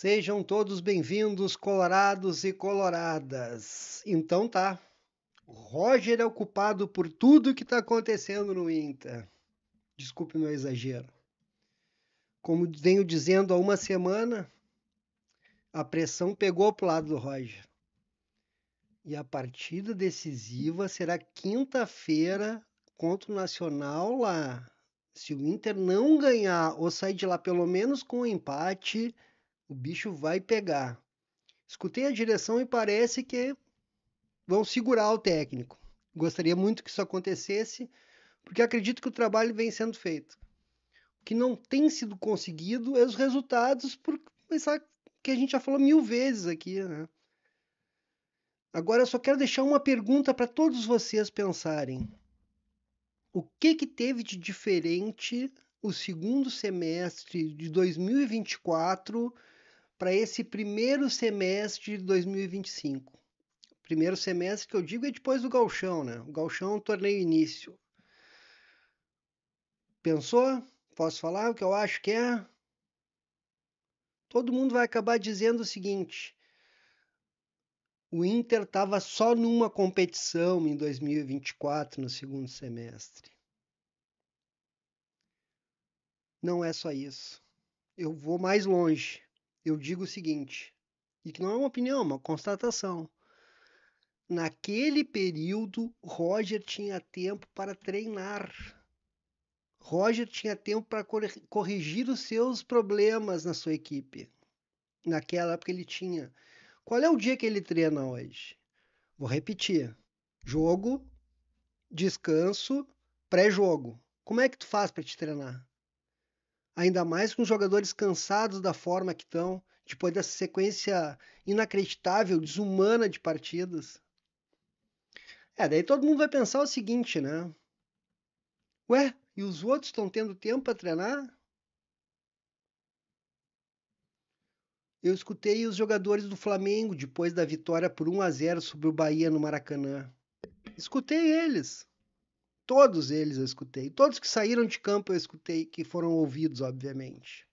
Sejam todos bem-vindos, colorados e coloradas. Então tá, o Roger é o culpado por tudo que está acontecendo no Inter. Desculpe meu exagero. Como venho dizendo há uma semana, a pressão pegou pro lado do Roger. E a partida decisiva será quinta-feira contra o Nacional lá. Se o Inter não ganhar ou sair de lá pelo menos com um empate, o bicho vai pegar. Escutei a direção e parece que vão segurar o técnico. Gostaria muito que isso acontecesse, porque acredito que o trabalho vem sendo feito. O que não tem sido conseguido é os resultados, por pensar que a gente já falou 1000 vezes aqui, né? Agora eu só quero deixar uma pergunta para todos vocês pensarem. O que teve de diferente o segundo semestre de 2024 para esse primeiro semestre de 2025? Primeiro semestre que eu digo é depois do gauchão, né? O gauchão é um torneio início. Pensou? Posso falar o que eu acho que é? Todo mundo vai acabar dizendo o seguinte: o Inter estava só numa competição em 2024 no segundo semestre. Não é só isso. Eu vou mais longe. Eu digo o seguinte, e que não é uma opinião, é uma constatação. Naquele período, Roger tinha tempo para treinar. Roger tinha tempo para corrigir os seus problemas na sua equipe. Naquela época ele tinha. Qual é o dia que ele treina hoje? Vou repetir: jogo, descanso, pré-jogo. Como é que tu faz para te treinar? Ainda mais com jogadores cansados da forma que estão, depois dessa sequência inacreditável, desumana de partidas. Daí todo mundo vai pensar o seguinte, né? Ué, e os outros estão tendo tempo para treinar? Eu escutei os jogadores do Flamengo depois da vitória por 1-0 sobre o Bahia no Maracanã. Escutei eles. Todos eles eu escutei. Todos que saíram de campo eu escutei, que foram ouvidos, obviamente.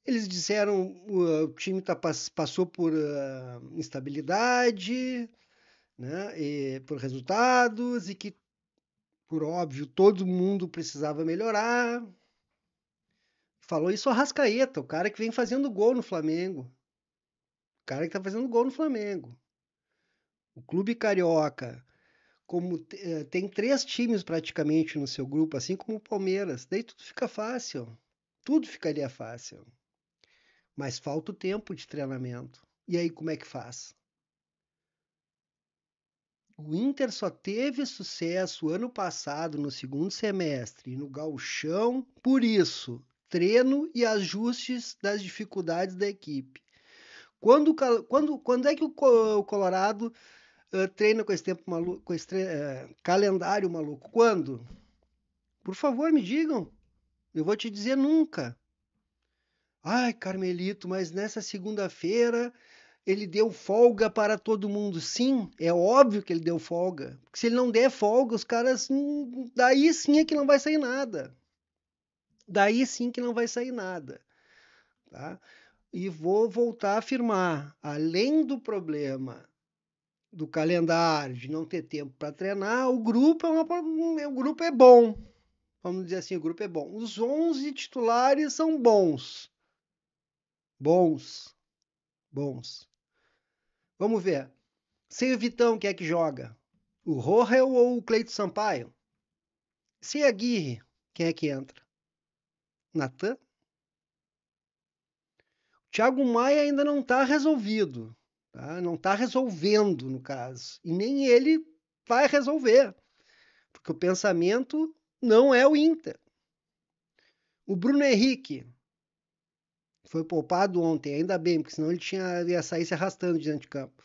Eles disseram que o time passou por instabilidade, né, e por resultados, e que, por óbvio, todo mundo precisava melhorar. Falou isso o Arrascaeta, o cara que vem fazendo gol no Flamengo. O cara que tá fazendo gol no Flamengo. O clube carioca, como tem 3 times praticamente no seu grupo, assim como o Palmeiras, daí tudo fica fácil. Tudo ficaria fácil. Mas falta o tempo de treinamento. E aí, como é que faz? O Inter só teve sucesso ano passado no segundo semestre no gauchão, por isso, treino e ajustes das dificuldades da equipe. Quando é que o Colorado treina com esse tempo maluco, com esse calendário maluco? Quando? Por favor, me digam. Eu vou te dizer nunca. Ai, Carmelito, mas nessa segunda-feira ele deu folga para todo mundo. Sim, é óbvio que ele deu folga. Porque se ele não der folga, os caras. Daí sim é que não vai sair nada. Daí sim que não vai sair nada. Tá? E vou voltar a afirmar: além do problema do calendário, de não ter tempo para treinar, o grupo é bom. Vamos dizer assim, o grupo é bom. Os 11 titulares são bons. Bons. Bons. Vamos ver. Sem o Vitão, quem é que joga? O Rohel ou o Cleito Sampaio? Sem a Aguirre, quem é que entra? Natan? O Thiago Maia ainda não está resolvido. Tá? Não está resolvendo, no caso. E nem ele vai resolver. Porque o pensamento não é o Inter. O Bruno Henrique foi poupado ontem, ainda bem, porque senão ia sair se arrastando diante de campo.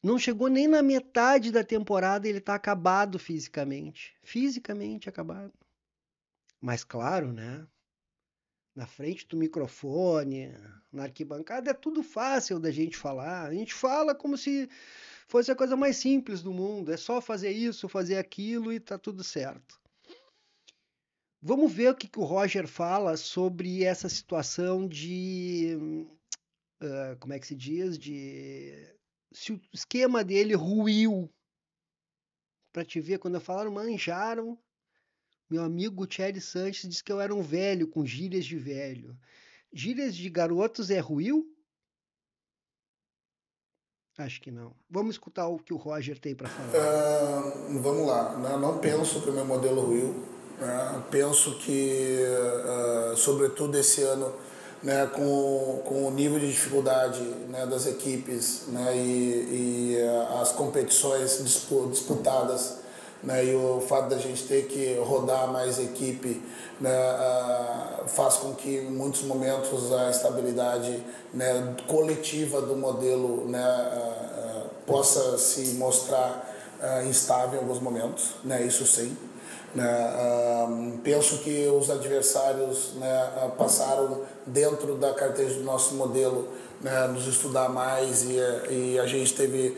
Não chegou nem na metade da temporada e ele está acabado fisicamente. Fisicamente acabado. Mas claro, né? Na frente do microfone, na arquibancada, é tudo fácil da gente falar. A gente fala como se fosse a coisa mais simples do mundo. É só fazer isso, fazer aquilo e tá tudo certo. Vamos ver o que o Roger fala sobre essa situação de, como é que se diz, se o esquema dele ruiu, para te ver, quando eu falo manjaram, meu amigo Thierry Sanches disse que eu era um velho com gírias de velho. Gírias de garotos é ruiu? Acho que não. Vamos escutar o que o Roger tem para falar. Vamos lá, né? Não penso que o meu modelo ruiu, né? Penso que, sobretudo esse ano, né, com o nível de dificuldade, né, das equipes, né, as competições disputadas, né, e o fato da gente ter que rodar mais equipe, né, faz com que em muitos momentos a estabilidade, né, coletiva do modelo, né, possa se mostrar instável em alguns momentos, né, isso sim. Né, penso que os adversários, né, passaram dentro da carteira do nosso modelo, né, nos estudar mais e a gente teve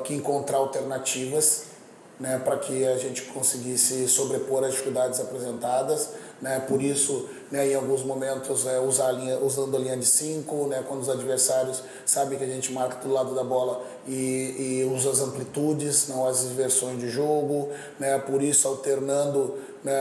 que encontrar alternativas, né, para que a gente conseguisse sobrepor as dificuldades apresentadas, né, por isso, né, em alguns momentos usando a linha de 5, né, quando os adversários sabem que a gente marca do lado da bola e usa as amplitudes, não as inversões de jogo, né, por isso alternando, né,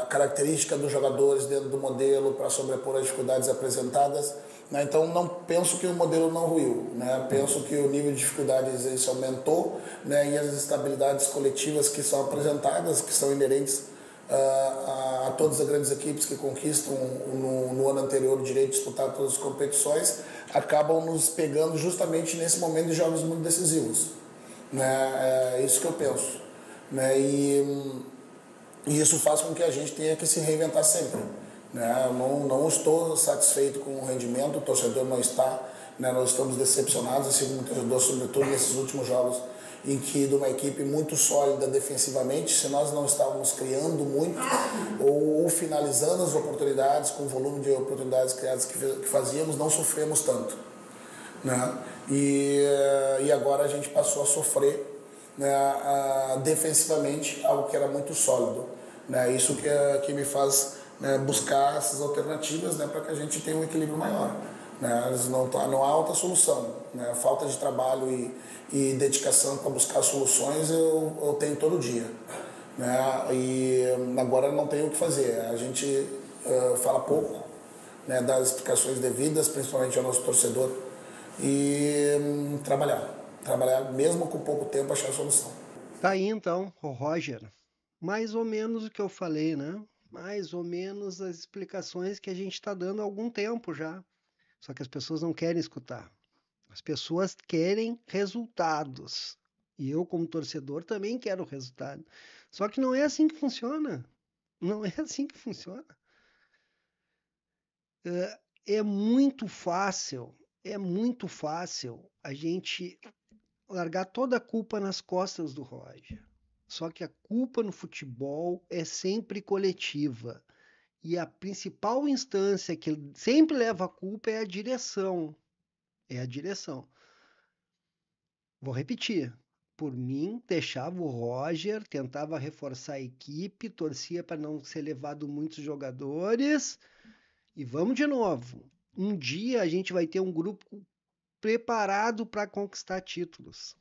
a característica dos jogadores dentro do modelo para sobrepor as dificuldades apresentadas. Né? Então, não penso que o modelo não ruiu, né? Penso que o nível de dificuldades isso aumentou, né? E as instabilidades coletivas que são apresentadas, que são inerentes a todas as grandes equipes que conquistam no ano anterior o direito de disputar todas as competições, acabam nos pegando justamente nesse momento de jogos muito decisivos. Né? É isso que eu penso. Né? E isso faz com que a gente tenha que se reinventar sempre. Né? Eu não estou satisfeito com o rendimento, o torcedor não está. Né? Nós estamos decepcionados, assim como o torcedor, sobretudo nesses últimos jogos, em que de uma equipe muito sólida defensivamente, se nós não estávamos criando muito ou finalizando as oportunidades com o volume de oportunidades criadas que fazíamos, não sofremos tanto. Né? E agora a gente passou a sofrer, né, defensivamente, algo que era muito sólido. Né? Isso que me faz, né, buscar essas alternativas, né, para que a gente tenha um equilíbrio maior. Né? Não há outra solução. Né? Falta de trabalho e dedicação para buscar soluções eu tenho todo dia. Né? E agora não tem o que fazer. A gente fala pouco, né, das explicações devidas, principalmente ao nosso torcedor, e trabalhar mesmo com pouco tempo, achar a solução. Tá aí então, o Roger. Mais ou menos o que eu falei, né? Mais ou menos as explicações que a gente está dando há algum tempo já. Só que as pessoas não querem escutar. As pessoas querem resultados. E eu, como torcedor, também quero resultado. Só que não é assim que funciona. Não é assim que funciona. É muito fácil a gente largar toda a culpa nas costas do Roger. Só que a culpa no futebol é sempre coletiva. E a principal instância que sempre leva a culpa é a direção. É a direção. Vou repetir. Por mim, deixava o Roger, tentava reforçar a equipe, torcia para não ser levado muitos jogadores. E vamos de novo. Um dia a gente vai ter um grupo preparado para conquistar títulos.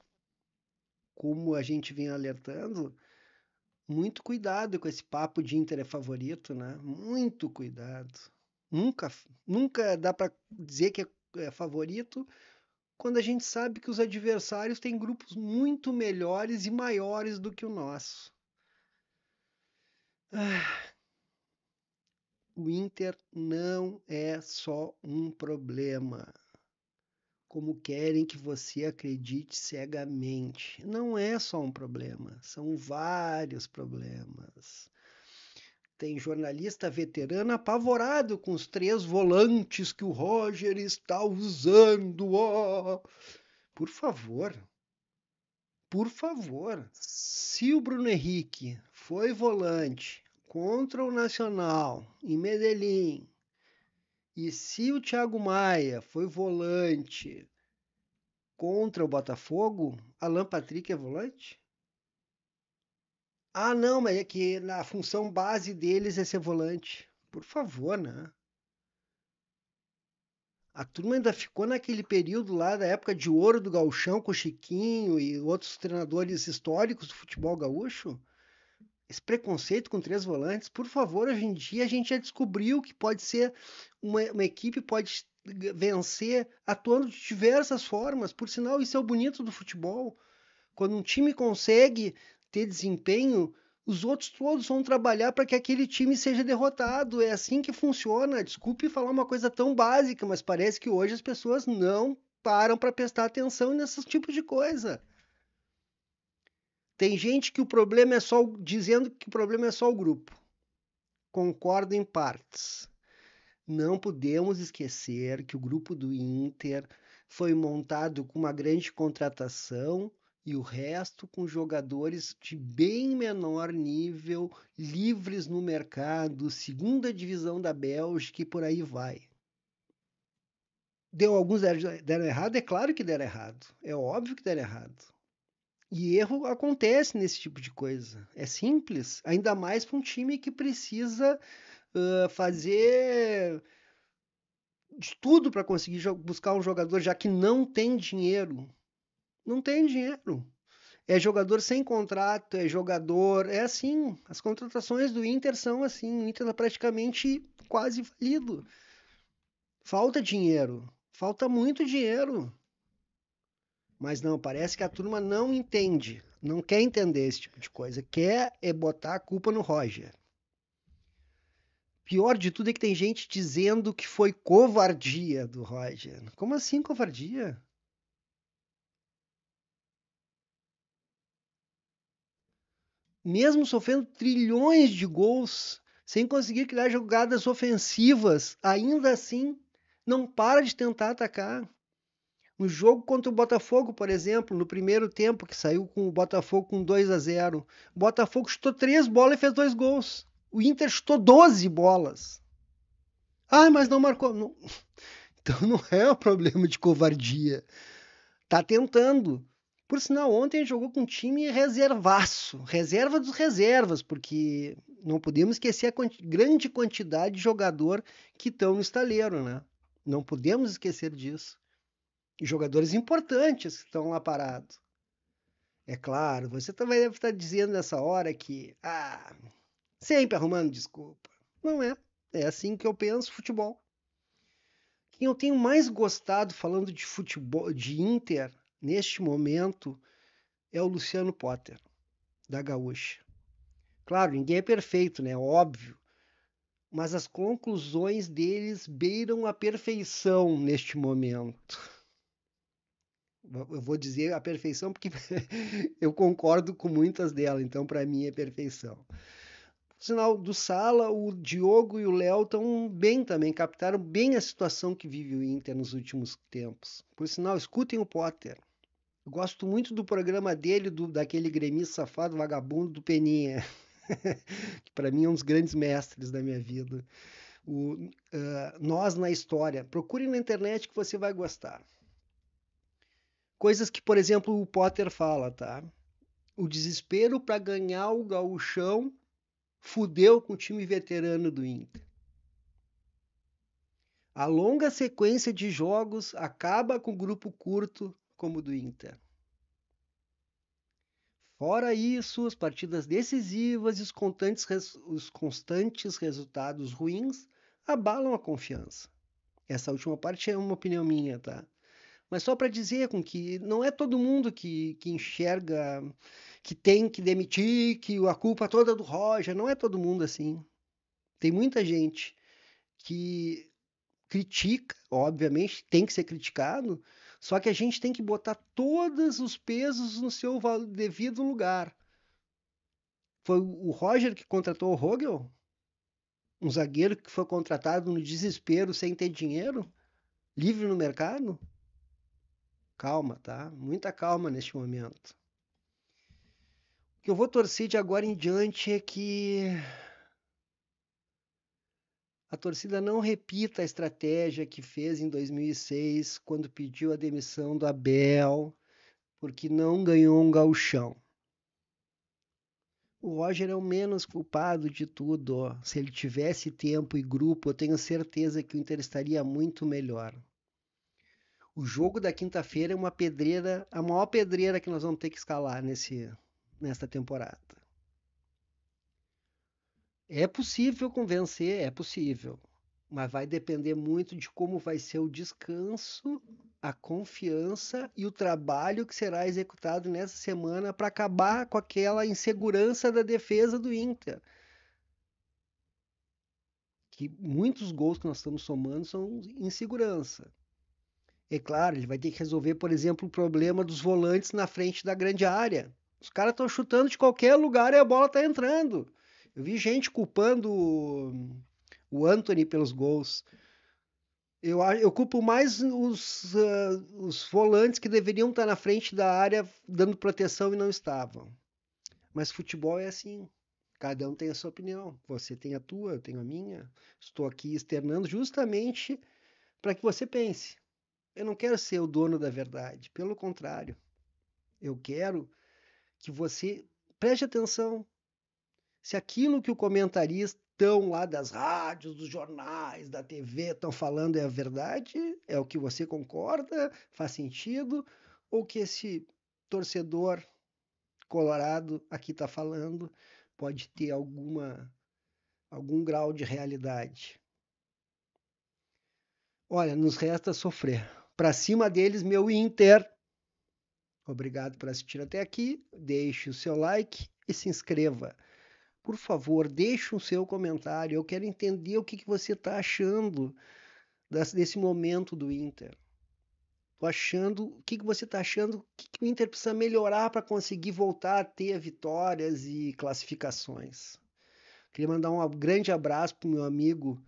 Como a gente vem alertando, muito cuidado com esse papo de Inter é favorito, né? Muito cuidado. Nunca, nunca dá para dizer que é favorito quando a gente sabe que os adversários têm grupos muito melhores e maiores do que o nosso. O Inter não é só um problema, como querem que você acredite cegamente. Não é só um problema, são vários problemas. Tem jornalista veterano apavorado com os 3 volantes que o Roger está usando. Oh, por favor, por favor. Se o Bruno Henrique foi volante contra o Nacional em Medellín, e se o Thiago Maia foi volante contra o Botafogo, Alan Patrick é volante? Ah, não, mas é que na função base deles é ser volante. Por favor, né? A turma ainda ficou naquele período lá da época de ouro do Gauchão com o Chiquinho e outros treinadores históricos do futebol gaúcho. Esse preconceito com três volantes, por favor, hoje em dia a gente já descobriu que pode ser uma equipe pode vencer atuando de diversas formas. Por sinal, isso é o bonito do futebol. Quando um time consegue ter desempenho, os outros todos vão trabalhar para que aquele time seja derrotado. É assim que funciona. Desculpe falar uma coisa tão básica, mas parece que hoje as pessoas não param para prestar atenção nesses tipos de coisa. Tem gente que o problema é só dizendo que o problema é só o grupo. Concordo em partes. Não podemos esquecer que o grupo do Inter foi montado com uma grande contratação e o resto com jogadores de bem menor nível, livres no mercado, segunda divisão da Bélgica e por aí vai. Deu alguns deram errado? É claro que deram errado. É óbvio que deram errado. E erro acontece nesse tipo de coisa. É simples, ainda mais para um time que precisa fazer de tudo para conseguir buscar um jogador, já que não tem dinheiro. Não tem dinheiro. É jogador sem contrato, é jogador. É assim. As contratações do Inter são assim. O Inter está praticamente quase falido. Falta dinheiro. Falta muito dinheiro. Mas não, parece que a turma não entende. Não quer entender esse tipo de coisa. Quer é botar a culpa no Roger. Pior de tudo é que tem gente dizendo que foi covardia do Roger. Como assim covardia? Mesmo sofrendo trilhões de gols, sem conseguir criar jogadas ofensivas, ainda assim não para de tentar atacar. No jogo contra o Botafogo, por exemplo, no primeiro tempo, que saiu com o Botafogo com 2-0, o Botafogo chutou 3 bolas e fez 2 gols. O Inter chutou 12 bolas. Ah, mas não marcou. Não. Então não é um problema de covardia. Tá tentando. Por sinal, ontem jogou com um time reservaço, reserva dos reservas, porque não podemos esquecer a grande quantidade de jogador que estão no estaleiro, né? Não podemos esquecer disso. E jogadores importantes que estão lá parados. É claro, você também deve estar dizendo nessa hora que, sempre arrumando desculpa. Não é. É assim que eu penso futebol. Quem eu tenho mais gostado falando de futebol, de Inter, neste momento, é o Luciano Potter, da Gaúcha. Claro, ninguém é perfeito, né? Óbvio. Mas as conclusões deles beiram a perfeição neste momento. Eu vou dizer a perfeição porque eu concordo com muitas delas, então para mim é perfeição. Por sinal, do Sala, o Diogo e o Léo estão bem também, captaram bem a situação que vive o Inter nos últimos tempos. Por sinal, escutem o Potter. Eu gosto muito do programa dele, daquele gremista safado, vagabundo do Peninha, que para mim é um dos grandes mestres da minha vida. Nós na História. Procure na internet que você vai gostar. Coisas que, por exemplo, o Potter fala, tá? O desespero para ganhar o gauchão fudeu com o time veterano do Inter. A longa sequência de jogos acaba com o grupo curto como o do Inter. Fora isso, as partidas decisivas e os constantes resultados ruins abalam a confiança. Essa última parte é uma opinião minha, tá? Mas só para dizer com que não é todo mundo que enxerga que tem que demitir, que a culpa toda é do Roger, não é todo mundo assim. Tem muita gente que critica, obviamente, tem que ser criticado, só que a gente tem que botar todos os pesos no seu devido lugar. Foi o Roger que contratou o Rogel? Um zagueiro que foi contratado no desespero, sem ter dinheiro, livre no mercado? Calma, tá? Muita calma neste momento. O que eu vou torcer de agora em diante é que a torcida não repita a estratégia que fez em 2006, quando pediu a demissão do Abel, porque não ganhou um gauchão. O Roger é o menos culpado de tudo. Ó. Se ele tivesse tempo e grupo, eu tenho certeza que o Inter estaria muito melhor. O jogo da quinta-feira é uma pedreira, a maior pedreira que nós vamos ter que escalar nesta temporada. É possível convencer, é possível, mas vai depender muito de como vai ser o descanso, a confiança e o trabalho que será executado nessa semana para acabar com aquela insegurança da defesa do Inter. Que muitos gols que nós estamos somando são insegurança. É claro, ele vai ter que resolver, por exemplo, o problema dos volantes na frente da grande área. Os caras estão chutando de qualquer lugar e a bola está entrando. Eu vi gente culpando o Antony pelos gols. Eu culpo mais os volantes que deveriam estar na frente da área dando proteção e não estavam. Mas futebol é assim. Cada um tem a sua opinião. Você tem a tua, eu tenho a minha. Estou aqui externando justamente para que você pense. Eu não quero ser o dono da verdade. Pelo contrário, eu quero que você preste atenção. Se aquilo que o comentarista lá das rádios, dos jornais, da TV estão falando é a verdade, é o que você concorda, faz sentido, ou que esse torcedor colorado aqui está falando pode ter algum grau de realidade. Olha, nos resta sofrer. Para cima deles, meu Inter. Obrigado por assistir até aqui. Deixe o seu like e se inscreva. Por favor, deixe o seu comentário. Eu quero entender o que você está achando desse momento do Inter. O que você está achando que o Inter precisa melhorar para conseguir voltar a ter vitórias e classificações. Queria mandar um grande abraço para o meu amigo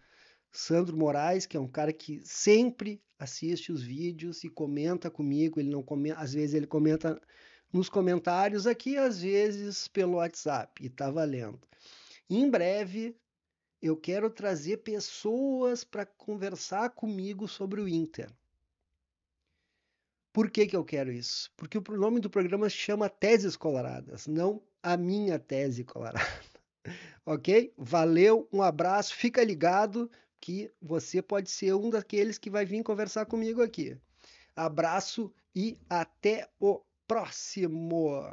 Sandro Moraes, que é um cara que sempre assiste os vídeos e comenta comigo. Ele não comenta, às vezes ele comenta nos comentários aqui, às vezes pelo WhatsApp, e tá valendo. Em breve eu quero trazer pessoas para conversar comigo sobre o Inter. Por que eu quero isso? Porque o nome do programa se chama Teses Coloradas, não a minha tese colorada. Ok? Valeu, um abraço, fica ligado que você pode ser um daqueles que vai vir conversar comigo aqui. Abraço e até o próximo!